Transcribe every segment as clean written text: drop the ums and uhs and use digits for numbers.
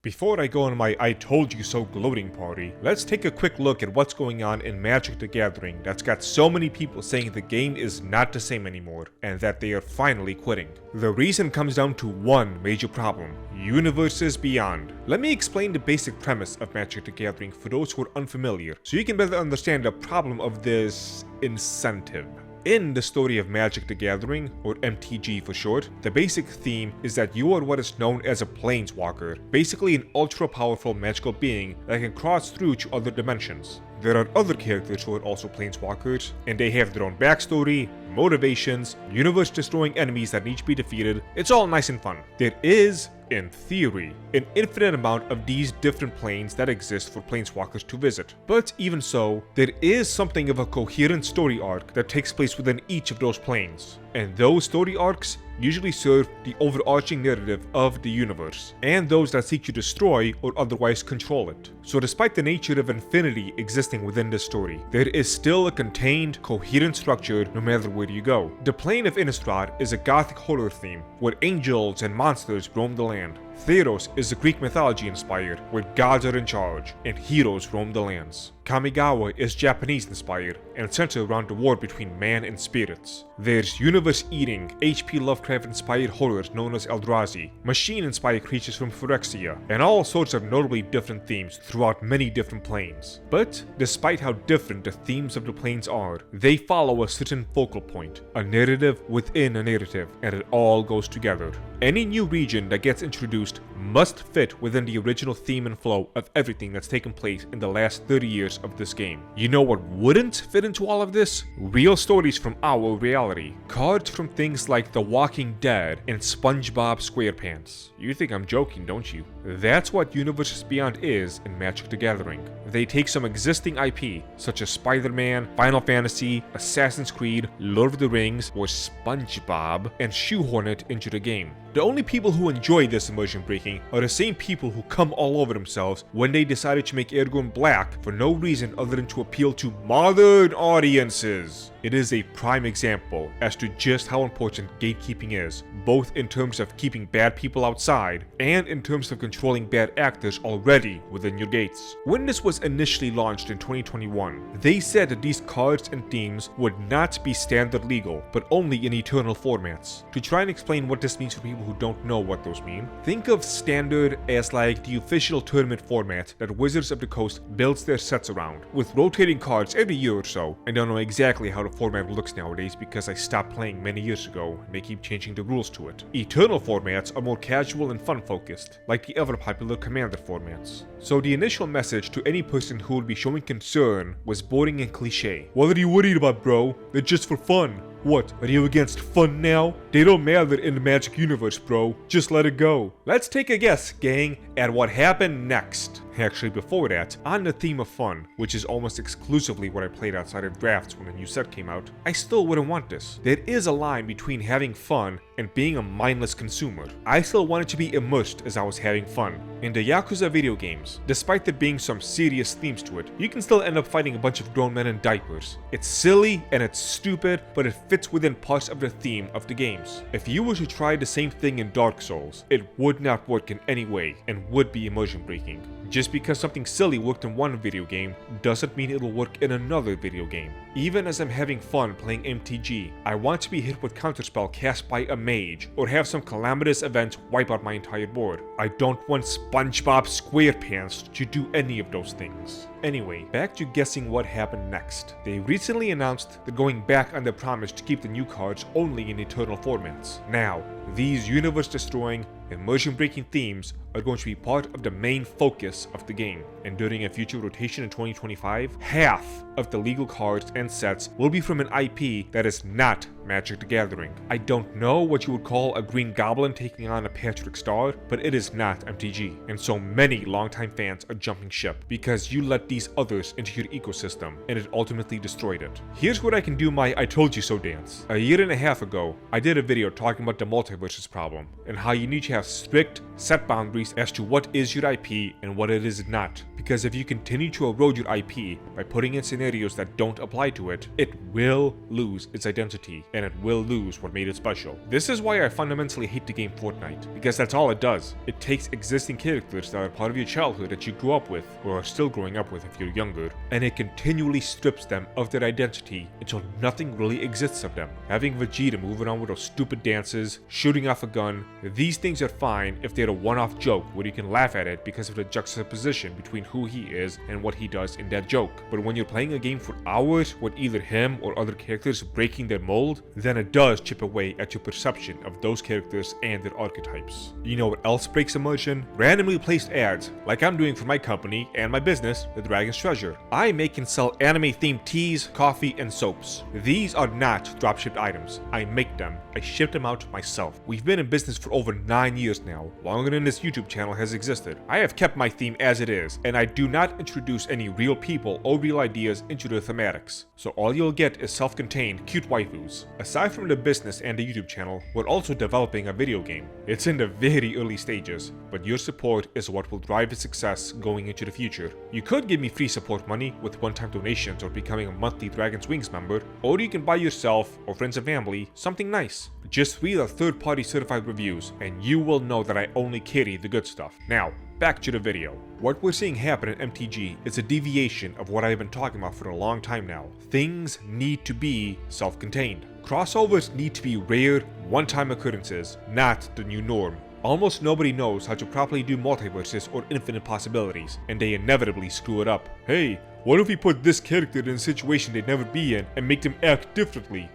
Before I go on my I told you so gloating party, let's take a quick look at what's going on in Magic the Gathering that's got so many people saying the game is not the same anymore, and that they are finally quitting. The reason comes down to one major problem: Universes Beyond. Let me explain the basic premise of Magic the Gathering for those who are unfamiliar, so you can better understand the problem of this incentive. In the story of Magic the Gathering, or MTG for short, the basic theme is that you are what is known as a planeswalker, basically an ultra-powerful magical being that can cross through to other dimensions. There are other characters who are also planeswalkers, and they have their own backstory, motivations, universe-destroying enemies that need to be defeated. It's all nice and fun. There is, in theory, an infinite amount of these different planes that exist for planeswalkers to visit. But even so, there is something of a coherent story arc that takes place within each of those planes. And those story arcs usually serve the overarching narrative of the universe, and those that seek to destroy or otherwise control it. So despite the nature of infinity existing within this story, there is still a contained, coherent structure no matter where you go. The plane of Innistrad is a gothic horror theme, where angels and monsters roam the land. Theros is a Greek mythology inspired, where gods are in charge, and heroes roam the lands. Kamigawa is Japanese inspired, and centered around the war between man and spirits. There's universe-eating, H.P. Lovecraft-inspired horrors known as Eldrazi, machine-inspired creatures from Phyrexia, and all sorts of notably different themes throughout many different planes. But, despite how different the themes of the planes are, they follow a certain focal point, a narrative within a narrative, and it all goes together. Any new region that gets introduced must fit within the original theme and flow of everything that's taken place in the last 30 years of this game. You know what wouldn't fit into all of this? Real stories from our reality. Cards from things like The Walking Dead and SpongeBob SquarePants. You think I'm joking, don't you? That's what Universes Beyond is in Magic the Gathering. They take some existing IP, such as Spider-Man, Final Fantasy, Assassin's Creed, Lord of the Rings, or SpongeBob, and shoehorn it into the game. The only people who enjoy this immersion breaking are the same people who come all over themselves when they decided to make Aragorn black for no reason other than to appeal to modern audiences. It is a prime example as to just how important gatekeeping is, both in terms of keeping bad people outside and in terms of controlling bad actors already within your gates. When this was initially launched in 2021, they said that these cards and themes would not be standard legal, but only in eternal formats. To try and explain what this means for people who don't know what those mean, think of standard as like the official tournament format that Wizards of the Coast builds their sets around, with rotating cards every year or so. I don't know exactly how the format looks nowadays because I stopped playing many years ago and they keep changing the rules to it. Eternal formats are more casual and fun focused, like the ever popular Commander formats. So the initial message to any person who would be showing concern was boring and cliche. What are you worried about, bro? They're just for fun. What, are you against fun now? They don't matter in the Magic universe, bro. Just let it go. Let's take a guess, gang, at what happened next. Actually, before that, on the theme of fun, which is almost exclusively what I played outside of drafts when a new set came out, I still wouldn't want this. There is a line between having fun and being a mindless consumer. I still wanted to be immersed as I was having fun. In the Yakuza video games, despite there being some serious themes to it, you can still end up fighting a bunch of grown men in diapers. It's silly and it's stupid, but it fits within parts of the theme of the games. If you were to try the same thing in Dark Souls, it would not work in any way and would be immersion breaking. Just because something silly worked in one video game doesn't mean it'll work in another video game. Even as I'm having fun playing MTG, I want to be hit with counterspell cast by a mage, or have some calamitous event wipe out my entire board. I don't want SpongeBob SquarePants to do any of those things. Anyway, back to guessing what happened next. They recently announced they're going back on their promise to keep the new cards only in eternal formats. Now, these universe-destroying, immersion-breaking themes are going to be part of the main focus of the game, and during a future rotation in 2025, half of the legal cards and sets will be from an IP that is not Magic the Gathering. I don't know what you would call a Green Goblin taking on a Patrick Star, but it is not MTG, and so many longtime fans are jumping ship because you let these others into your ecosystem, and it ultimately destroyed it. Here's where I can do my I told you so dance. A year and a half ago, I did a video talking about the multiverses problem, and how you need to have strict, set boundaries as to what is your IP and what it is not, because if you continue to erode your IP by putting in scenarios that don't apply to it, it will lose its identity, and it will lose what made it special. This is why I fundamentally hate the game Fortnite, because that's all it does. It takes existing characters that are part of your childhood that you grew up with, or are still growing up with if you're younger, and it continually strips them of their identity until nothing really exists of them. Having Vegeta move around with those stupid dances, shooting off a gun, these things are fine if they're a one-off joke where you can laugh at it because of the juxtaposition between who he is and what he does in that joke. But when you're playing a game for hours with either him or other characters breaking their mold, then it does chip away at your perception of those characters and their archetypes. You know what else breaks immersion? Randomly placed ads, like I'm doing for my company and my business, The Dragon's Treasure. I make and sell anime-themed teas, coffee, and soaps. These are not dropshipped items. I make them. I ship them out myself. We've been in business for over 9 years now, longer than this YouTube channel has existed. I have kept my theme as it is, and I do not introduce any real people or real ideas into the thematics. So all you'll get is self-contained cute waifus. Aside from the business and the YouTube channel, we're also developing a video game. It's in the very early stages, but your support is what will drive its success going into the future. You could give me free support money with one-time donations or becoming a monthly Dragon's Wings member, or you can buy yourself or friends and family something nice. Just read our third-party certified reviews and you will know that I only carry the good stuff. Now, back to the video. What we're seeing happen in MTG is a deviation of what I've been talking about for a long time now. Things need to be self-contained. Crossovers need to be rare, one-time occurrences, not the new norm. Almost nobody knows how to properly do multiverses or infinite possibilities, and they inevitably screw it up. Hey, what if we put this character in a situation they'd never be in and make them act differently?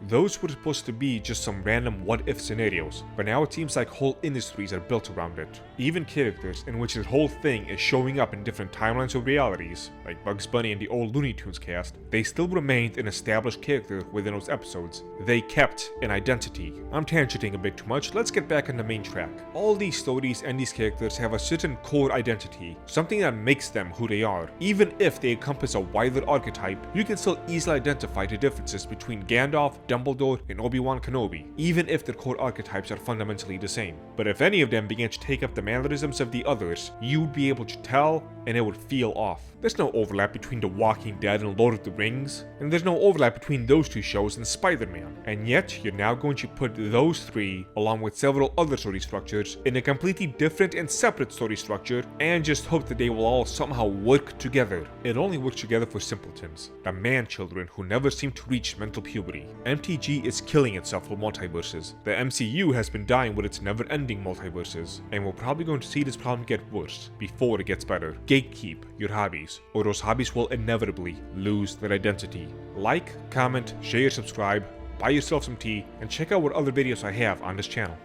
Those were supposed to be just some random what-if scenarios, but now it seems like whole industries are built around it. Even characters in which the whole thing is showing up in different timelines of realities, like Bugs Bunny in the old Looney Tunes cast, they still remained an established character within those episodes. They kept an identity. I'm tangenting a bit too much, let's get back on the main track. All these stories and these characters have a certain core identity, something that makes them who they are. Even if they encompass a wider archetype, you can still easily identify the differences between Gandalf, Dumbledore, and Obi-Wan Kenobi, even if their core archetypes are fundamentally the same. But if any of them began to take up the mannerisms of the others, you'd be able to tell, and it would feel off. There's no overlap between The Walking Dead and Lord of the Rings, and there's no overlap between those two shows and Spider-Man. And yet, you're now going to put those three, along with several other story structures, in a completely different and separate story structure, and just hope that they will all somehow work together. It only works together for simpletons, the man-children who never seem to reach mental puberty. MTG is killing itself with multiverses. The MCU has been dying with its never-ending multiverses, and we're probably going to see this problem get worse before it gets better. Gatekeep your hobbies, or those hobbies will inevitably lose their identity. Like, comment, share, subscribe, buy yourself some tea, and check out what other videos I have on this channel.